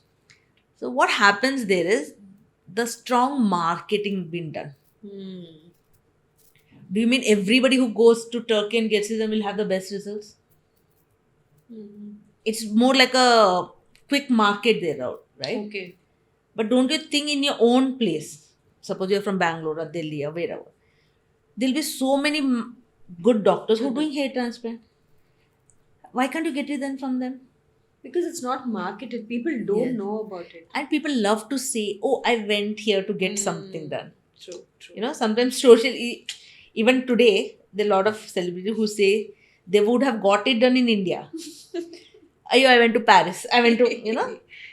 So what happens there is the strong marketing being done. Do you mean everybody who goes to Turkey and gets it will have the best results? It's more like a quick market there, right? Okay. But don't you think in your own place, suppose you're from Bangalore or Delhi or wherever, there'll be so many good doctors who are doing hair transplant. Why can't you get it then from them? Because it's not marketed. People don't Yes. know about it. And people love to say, oh, I went here to get something done. True. Sometimes socially, even today, there are a lot of celebrities who say they would have got it done in India. I went to Paris. I went to,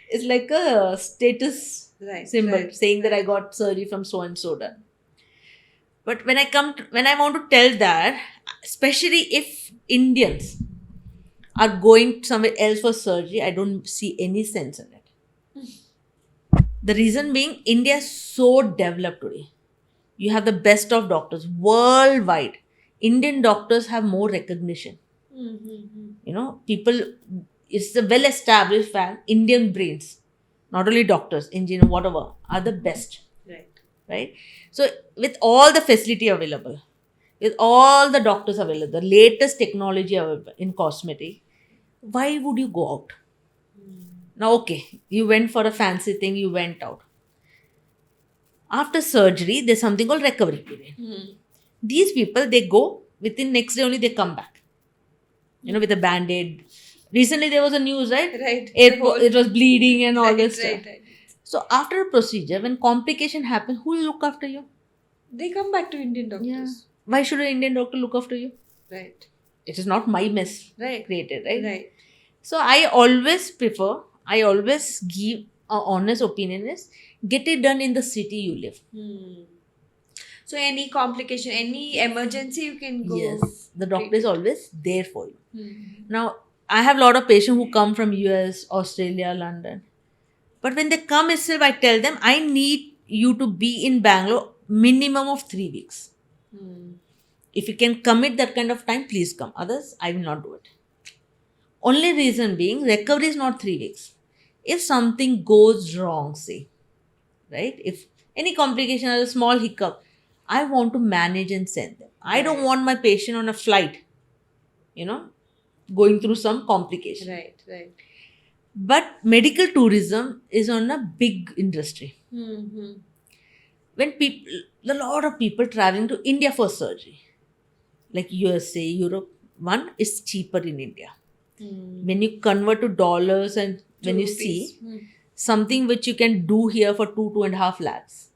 it's like a status symbol saying that I got surgery from so and so done. But when I want to tell that, especially if Indians are going somewhere else for surgery, I don't see any sense in it. The reason being, India is so developed today. You have the best of doctors worldwide. Indian doctors have more recognition. People, it's a well-established fact, Indian brains, not only doctors, engineers, whatever, are the best. Right? So with all the facility available, with all the doctors available, the latest technology available in cosmetic, why would you go out? Now, okay, you went for a fancy thing, you went out. After surgery, there's something called recovery period. These people, they go, within next day only they come back. With a band-aid. Recently there was a news, right? Right. It was bleeding and all this stuff. Right. So after a procedure, when complication happens, who will look after you? They come back to Indian doctors. Yeah. Why should an Indian doctor look after you? Right. It is not my mess created, right? Right. So I always give an honest opinion is, get it done in the city you live. So any complication, any emergency, you can go. Yes. The doctor is always there for you. Now, I have a lot of patients who come from US, Australia, London. But when they come itself, I tell them, I need you to be in Bangalore minimum of 3 weeks. If you can commit that kind of time, please come. Others, I will not do it. Only reason being, recovery is not 3 weeks. If something goes wrong, say, right? If any complication or a small hiccup, I want to manage and send them. I don't want my patient on a flight, going through some complication. Right. But medical tourism is on a big industry. When a lot of people traveling to India for surgery, like USA, Europe, one is cheaper in India. When you convert to dollars and when you see something which you can do here for 2.5 lakhs,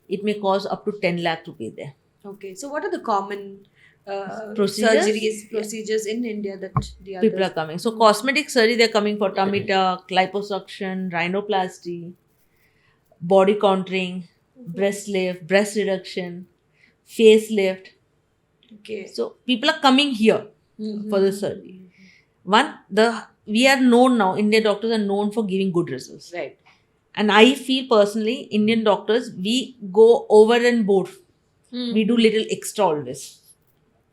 it may cost up to 10 lakh rupees there. Okay. So what are the common procedures in India that the People others. are coming. So cosmetic surgery, they're coming for tummy tuck, liposuction, rhinoplasty, body contouring, breast lift, breast reduction, facelift. Okay. So people are coming here for the surgery. One, we are known now, Indian doctors are known for giving good results. Right. And I feel personally, Indian doctors, we go over and board. We do little extra always.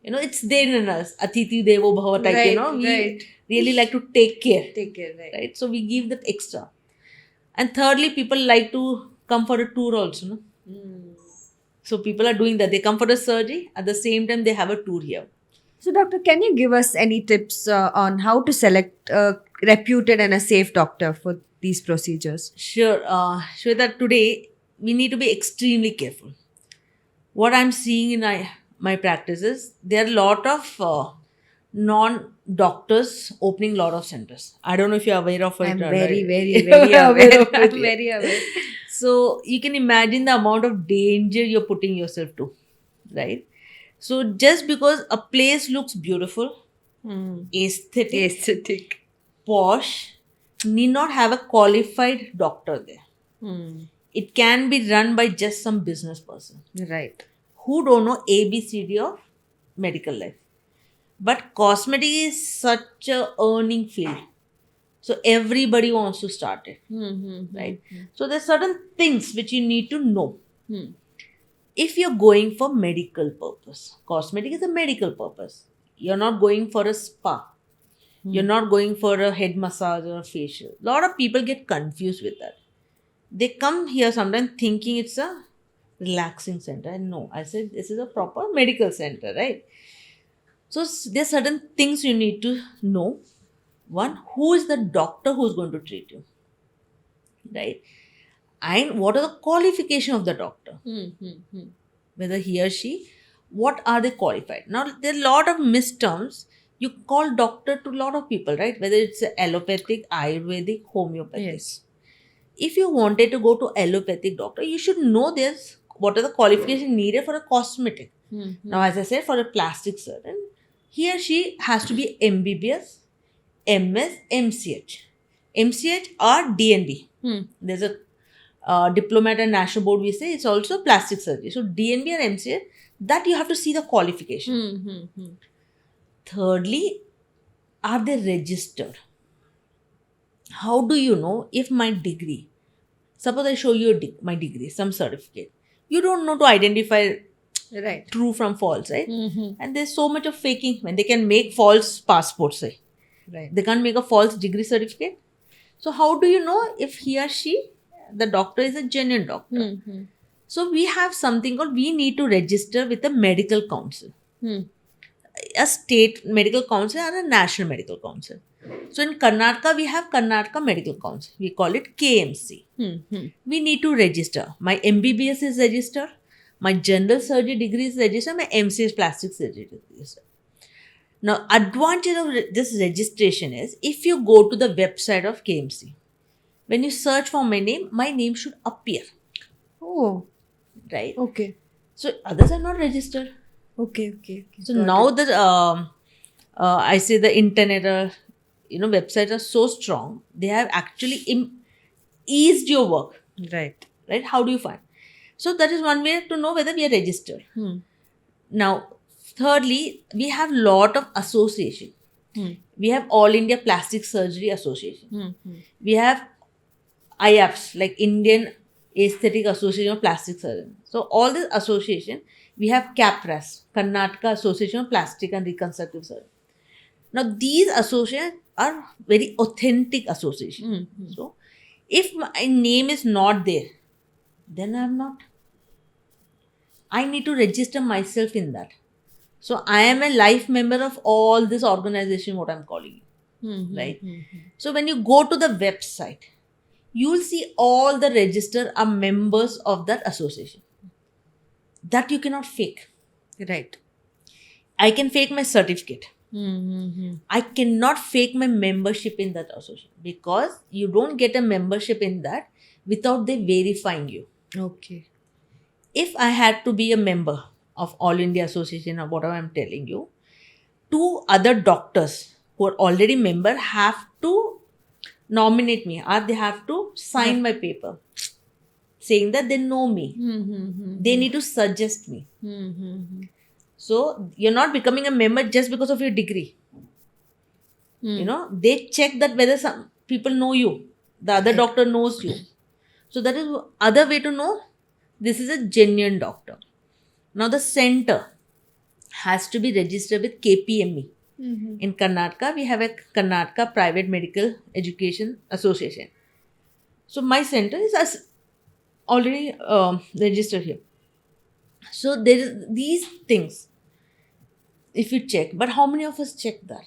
It's there in us. Atiti Devo Bhava type, we really like to take care. Take care, Right? So we give that extra. And thirdly, people like to come for a tour also. No? So people are doing that. They come for a surgery. At the same time, they have a tour here. So, doctor, can you give us any tips on how to select a reputed and a safe doctor for these procedures? Sure. Shweta, today we need to be extremely careful. What I'm seeing in my practices, there are a lot of non-doctors opening a lot of centers. I don't know if you're aware of it. I'm or very, not. very, very aware of it. I'm Very aware. So you can imagine the amount of danger you're putting yourself to, right? So just because a place looks beautiful, aesthetic, posh, need not have a qualified doctor there. It can be run by just some business person Right. who don't know ABCD of medical life. But cosmetic is such a earning field. So everybody wants to start it. Right? So there's certain things which you need to know. If you're going for medical purpose, cosmetic is a medical purpose. You're not going for a spa. You're not going for a head massage or a facial. A lot of people get confused with that. They come here sometimes thinking it's a relaxing center. And no, I said this is a proper medical center, right? So there's certain things you need to know. One, who is the doctor who's going to treat you? Right? And what are the qualification of the doctor? Whether he or she, what are they qualified? Now, there are a lot of misterms. You call doctor to a lot of people, right? Whether it's allopathic, Ayurvedic, homeopathic. Yes. If you wanted to go to allopathic doctor, you should know this. What are the qualifications needed for a cosmetic? Now, as I said, for a plastic surgeon, he or she has to be MBBS, MS, MCH. MCH or DNB. There's a diploma at a national board, we say it's also plastic surgery. So DNB or MCH, that you have to see the qualification. Thirdly, are they registered? How do you know if my degree, suppose I show you my degree, some certificate, you don't know to identify true from false, right? And there's so much of faking when they can make false passports, say. Right. They can't make a false degree certificate. So how do you know if he or she, the doctor, is a genuine doctor? So we have something called, we need to register with a medical council. A state medical council or a national medical council. So in Karnataka, we have Karnataka Medical Council. We call it KMC. We need to register. My MBBS is registered. My general surgery degree is registered. My MCS plastic surgery is registered. Now, advantage of this registration is, if you go to the website of KMC, when you search for my name should appear. Oh. Right? Okay. So others are not registered. Okay. So now the I say the internet websites are so strong, they have actually eased your work. Right. How do you find? So that is one way to know whether we are registered. Now, thirdly, we have lot of association. We have All India Plastic Surgery Association. We have IAPS, like Indian Aesthetic Association of Plastic Surgeons. So all this association, we have CAPRAS, Karnataka Association of Plastic and Reconstructive Surgery. Now these associations are very authentic associations. So if my name is not there, then I am not. I need to register myself in that. So I am a life member of all this organization, what I'm calling you. Right? So when you go to the website, you will see all the registered are members of that association. That you cannot fake. Right. I can fake my certificate. I cannot fake my membership in that association, because you don't get a membership in that without they verifying you. Okay. If I had to be a member of All India Association or whatever I'm telling you, two other doctors who are already member have to nominate me, or they have to sign my paper saying that they know me. They need to suggest me. So you're not becoming a member just because of your degree. They check that whether some people know you, the other doctor knows you. So that is other way to know this is a genuine doctor. Now the center has to be registered with KPME. In Karnataka, we have a Karnataka Private Medical Education Association. So my center is already registered here. So there is these things. If you check, but how many of us check that?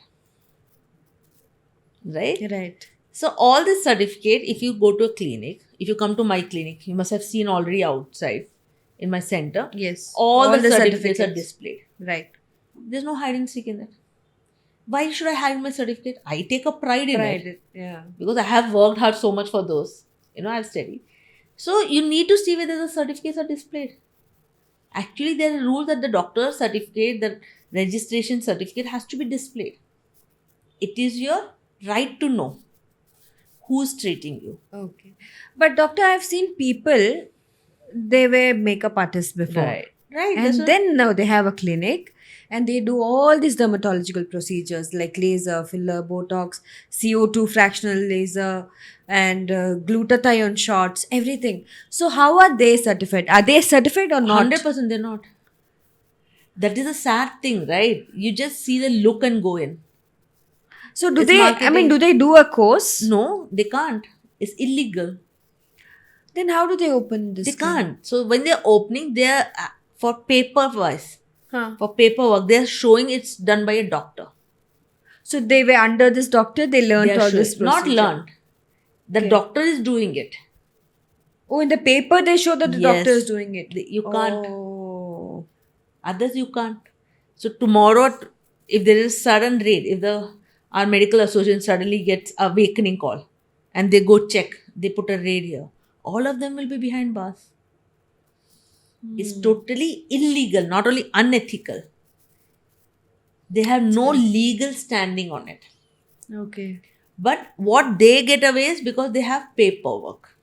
Right? Right. So all this certificate, if you go to a clinic, if you come to my clinic, you must have seen already outside in my center. Yes. All the certificates are displayed. Right. There's no hide and seek in that. Why should I hide my certificate? I take a pride in it. Yeah. Because I have worked hard so much for those. I've studied. So you need to see whether the certificates are displayed. Actually, there are rules that the doctor's certificate, the registration certificate has to be displayed. It is your right to know who's treating you. Okay. But doctor, I've seen people, they were makeup artists before. Right. And then now they have a clinic and they do all these dermatological procedures like laser, filler, Botox, CO2 fractional laser, and glutathione shots, everything. So how are they certified? Are they certified or not? 100% they're not. That is a sad thing, right? You just see the look and go in. So do they do a course? No, they can't. It's illegal. Then how do they open this? They can't. So when they're opening, they're for paper-wise. Huh. For paperwork, they're showing it's done by a doctor. So they were under this doctor, they learned all this procedure. Not learned. The doctor is doing it. Oh, in the paper they show that the doctor is doing it. You can't. Oh. Others you can't. So tomorrow, if there is sudden raid, if our medical association suddenly gets a awakening call and they go check, they put a raid here, all of them will be behind bars. It's totally illegal, not only unethical. They have no legal standing on it. Okay. But what they get away is because they have paperwork.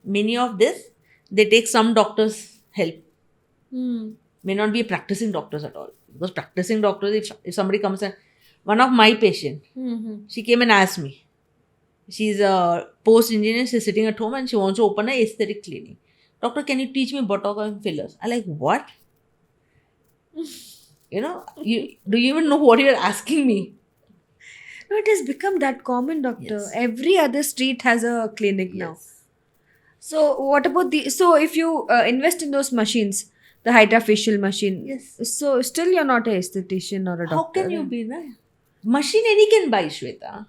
Many of this, they take some doctors' help. May not be practicing doctors at all. Because practicing doctors, if somebody comes and one of my patient, she came and asked me. She's a post-engineer, she's sitting at home and she wants to open an aesthetic clinic. Doctor, can you teach me Botox and fillers? I'm like, what? Do you even know what you're asking me? No, it has become that common, doctor. Yes. Every other street has a clinic now. So what about so if you invest in those machines, the hydrofacial machine, so still you're not an esthetician or a doctor. How can you be, na? Machine any can buy, Shweta.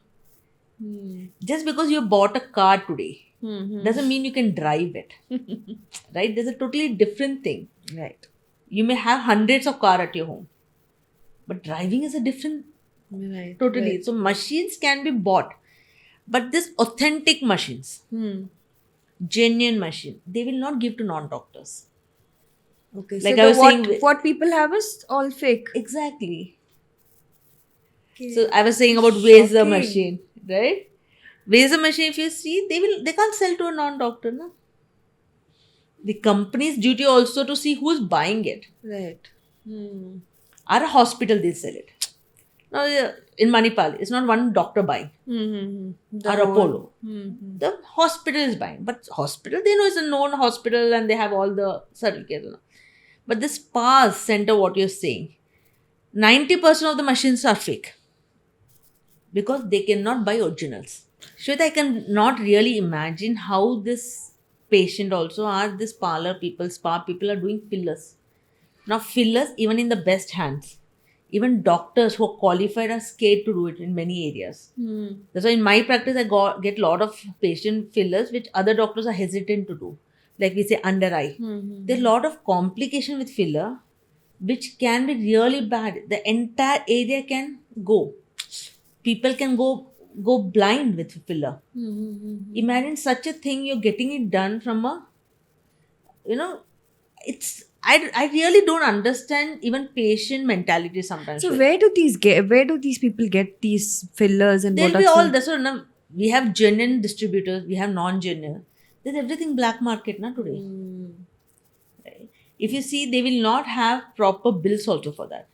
Just because you bought a car today doesn't mean you can drive it. Right? There's a totally different thing. Right. You may have hundreds of cars at your home. But driving is a different totally. Right. So machines can be bought. But this authentic machines, genuine machine, they will not give to non-doctors. Okay. Like so I was saying, what people have is all fake. Exactly. Okay. So I was saying about Vaser machine, right? Vaser machine, if you see, they can't sell to a non-doctor, no? The company's duty also to see who's buying it. Right. At a hospital, they sell it. Now, in Manipal, it's not one doctor buying. Or Apollo. The hospital is buying. But hospital, they know it's a known hospital and they have all the certificates. But this spa center, what you're saying, 90% of the machines are fake. Because they cannot buy originals. Shweta, I can not really imagine how this patient also are this spa people are doing fillers. Now fillers, even in the best hands, even doctors who are qualified are scared to do it in many areas. That's why in my practice, I get a lot of patient fillers which other doctors are hesitant to do. Like we say under eye. There are a lot of complication with filler which can be really bad. The entire area can go. People can go blind with filler. Imagine such a thing, you're getting it done from it's I really don't understand even patient mentality sometimes. So where do these people get these fillers and There'll be botox all from? this. So now we have genuine distributors, we have non-genuine. There's everything black market now today. Right? If you see, they will not have proper bills also for that.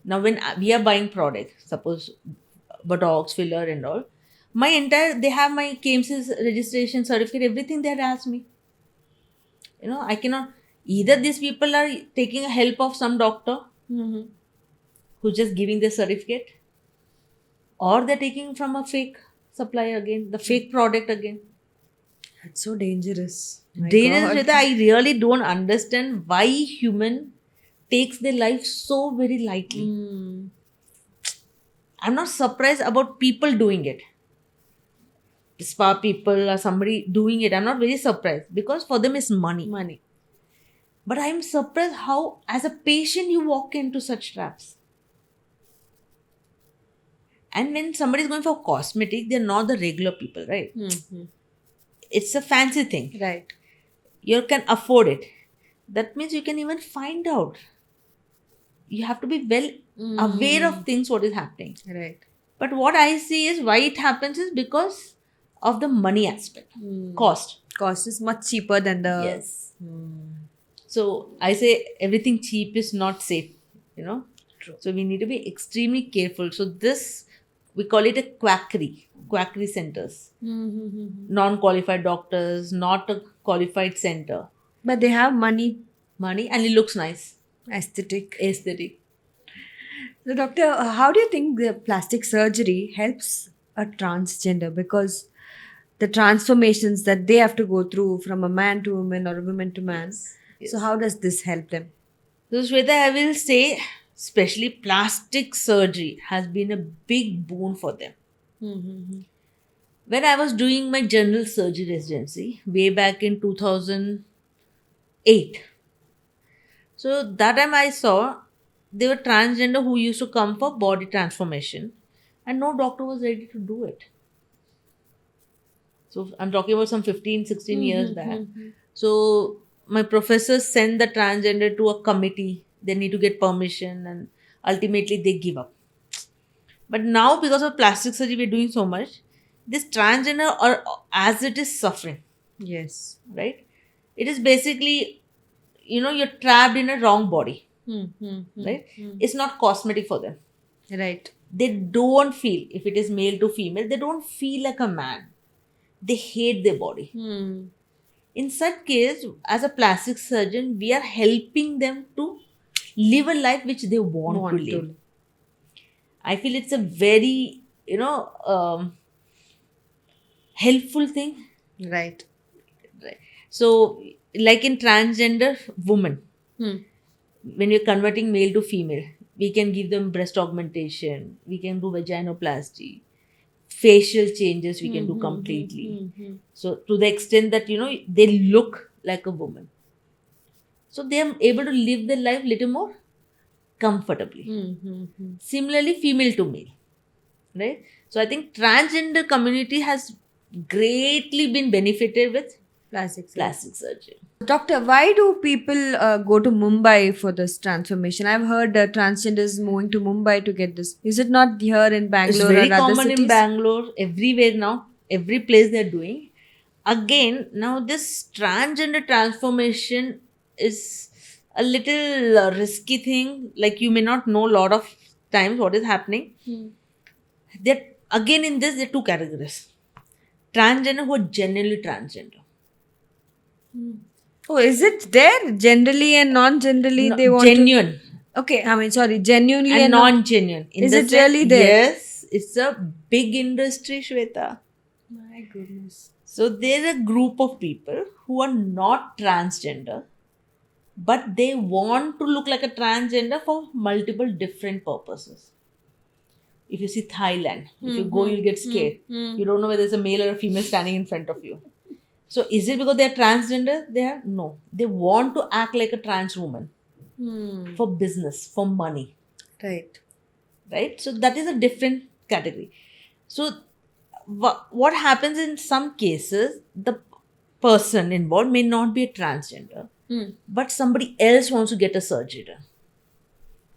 Now, when we are buying product, suppose Botox, filler, and all, they have my KMC's registration certificate, everything they had asked me. I cannot. Either these people are taking a help of some doctor who's just giving the certificate, or they're taking from a fake supplier again, the fake product again. That's so dangerous. My Dangerous, God. Shweta, I really don't understand why human takes their life so very lightly. I'm not surprised about people doing it. Spa people or somebody doing it. I'm not very surprised because for them it's money. Money. But I'm surprised how, as a patient, you walk into such traps. And when somebody is going for cosmetic, they're not the regular people, right? It's a fancy thing. Right. You can afford it. That means you can even find out. You have to be well aware of things, what is happening. Right. But what I see is why it happens is because of the money aspect, cost. Cost is much cheaper than the. Yes. So I say everything cheap is not safe. True. So we need to be extremely careful. So this, we call it a quackery centers. Non-qualified doctors, not a qualified center. But they have money. Money, and it looks nice. Aesthetic. So, doctor, how do you think the plastic surgery helps a transgender? Because the transformations that they have to go through from a man to woman or a woman to man. So, how does this help them? So Shweta, I will say, especially plastic surgery has been a big boon for them. When I was doing my general surgery residency way back in 2008, so that time I saw they were transgender who used to come for body transformation, and no doctor was ready to do it. So I'm talking about some 15, 16 years back. So my professors send the transgender to a committee. They need to get permission, and ultimately they give up. But now, because of plastic surgery, we're doing so much. This transgender, or as it is suffering, Yes. right? It is basically, you're trapped in a wrong body, right? It's not cosmetic for them. Right. They don't feel, if it is male to female, they don't feel like a man. They hate their body. In such case, as a plastic surgeon, we are helping them to live a life which they want to live. I feel it's a very, helpful thing. Right. So, like in transgender women, when you're converting male to female, we can give them breast augmentation, we can do vaginoplasty, facial changes we can do completely. So to the extent that they look like a woman, so they are able to live their life little more comfortably. Similarly, female to male, right? So I think transgender community has greatly been benefited with Plastic surgery. Doctor, why do people go to Mumbai for this transformation? I've heard transgenders moving to Mumbai to get this. Is it not here in Bangalore It's very or other common cities? in Bangalore, everywhere now, every place they're doing. Again, now this transgender transformation is a little risky thing. Like, you may not know a lot of times what is happening. That again, in this, there are two categories: transgender who are genuinely transgender. Oh, is it there? Generally and non-generally No, they want genuine to... Okay, sorry, genuinely and and non-genuine. Is it really there? Yes, it's a big industry, Shweta. My goodness. So there's a group of people who are not transgender, but they want to look like a transgender for multiple different purposes. If you see Thailand, if you go, you'll get scared. You don't know whether there's a male or a female standing in front of you. So is it because they're transgender? No. They want to act like a trans woman for business, for money. Right. Right? So that is a different category. So what happens in some cases, the person involved may not be a transgender, but somebody else wants to get a surgery done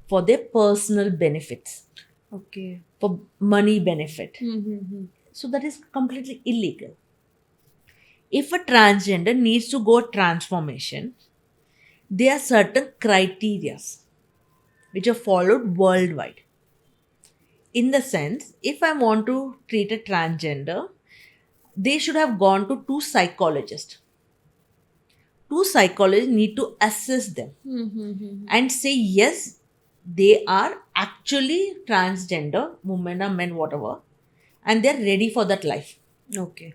for their personal benefits, Okay. for money benefit. So that is completely illegal. If a transgender needs to go transformation, there are certain criteria which are followed worldwide. In the sense, if I want to treat a transgender, they should have gone to two psychologists. Two psychologists need to assess them and say, yes, they are actually transgender, women or men, whatever, and they're ready for that life. Okay.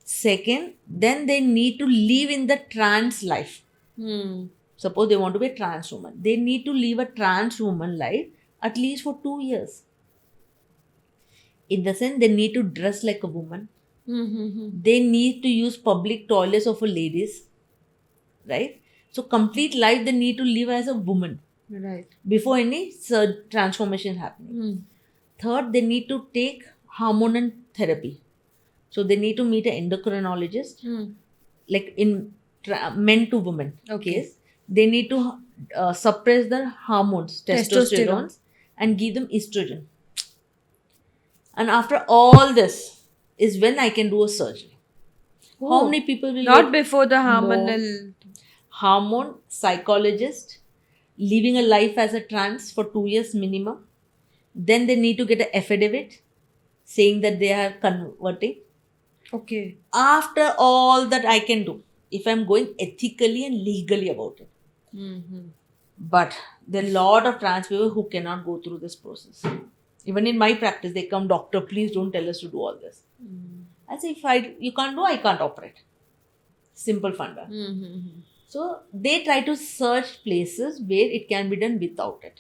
Second, then they need to live in the trans life. Suppose they want to be a trans woman. They need to live a trans woman life at least for 2 years. In the sense, they need to dress like a woman. They need to use public toilets of a ladies. Right? So complete life they need to live as a woman. Right. Before any transformation happening. Third, they need to take hormonal therapy. So they need to meet an endocrinologist, like in men to women case. They need to suppress the hormones, testosterone, and give them estrogen. And after all this is when I can do a surgery. How many people will Not wait? before the No. hormonal. Hormone psychologist, living a life as a trans for 2 years minimum. Then they need to get an affidavit saying that they are converting. Okay. After all that I can do, if I'm going ethically and legally about it. But there are a lot of trans people who cannot go through this process. Even in my practice, they come, doctor, please don't tell us to do all this. I say, if you can't do, I can't operate. Simple funda. So they try to search places where it can be done without it.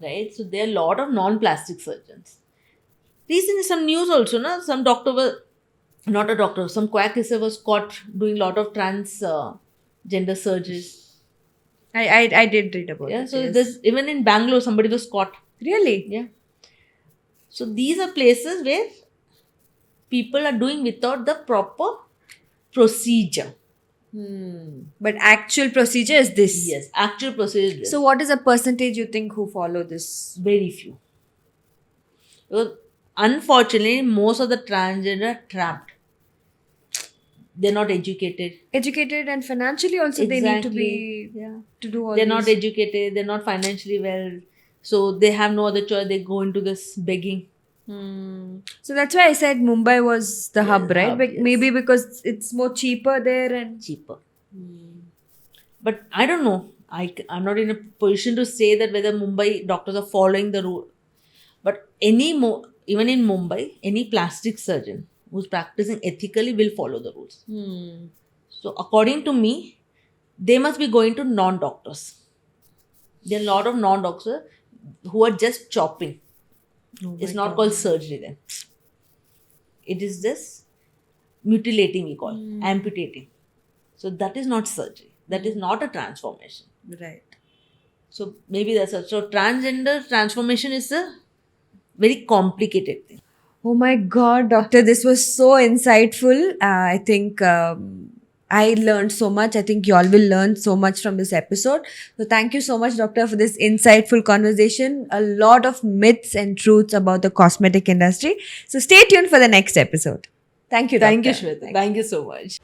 Right? So there are a lot of non-plastic surgeons. Recently, some news also, na? Some doctor was, not a doctor, some quackisser was caught doing a lot of transgender surgeries. I did read about Yeah, it. so yes. there's, even in Bangalore, somebody was caught. Really? Yeah. So these are places where people are doing without the proper procedure. But actual procedure is this. Yes, actual procedure is this. So what is the percentage you think who follow this? Very few. Because unfortunately, most of the transgender are trapped. They're not educated. Educated and financially also they need to be to do all They're these. not educated. They're not financially well. So they have no other choice. They go into this begging. So that's why I said Mumbai was the hub, right? hub, yes. Maybe because it's more cheaper there and Cheaper. But I don't know. I'm not in a position to say that whether Mumbai doctors are following the rule. But even in Mumbai, any plastic surgeon who's practicing ethically will follow the rules. So according to me, they must be going to non-doctors. There are a lot of non-doctors who are just chopping. It's not called surgery then. It is just mutilating, we call amputating. So that is not surgery. That is not a transformation. right. So maybe that's it. So transgender transformation is a very complicated thing. Oh my God, doctor, this was so insightful. I think I learned so much. I think you all will learn so much from this episode. So thank you so much, doctor, for this insightful conversation. A lot of myths and truths about the cosmetic industry. So stay tuned for the next episode. Thank you, doctor. Thank you, Shweta. Thank you so much.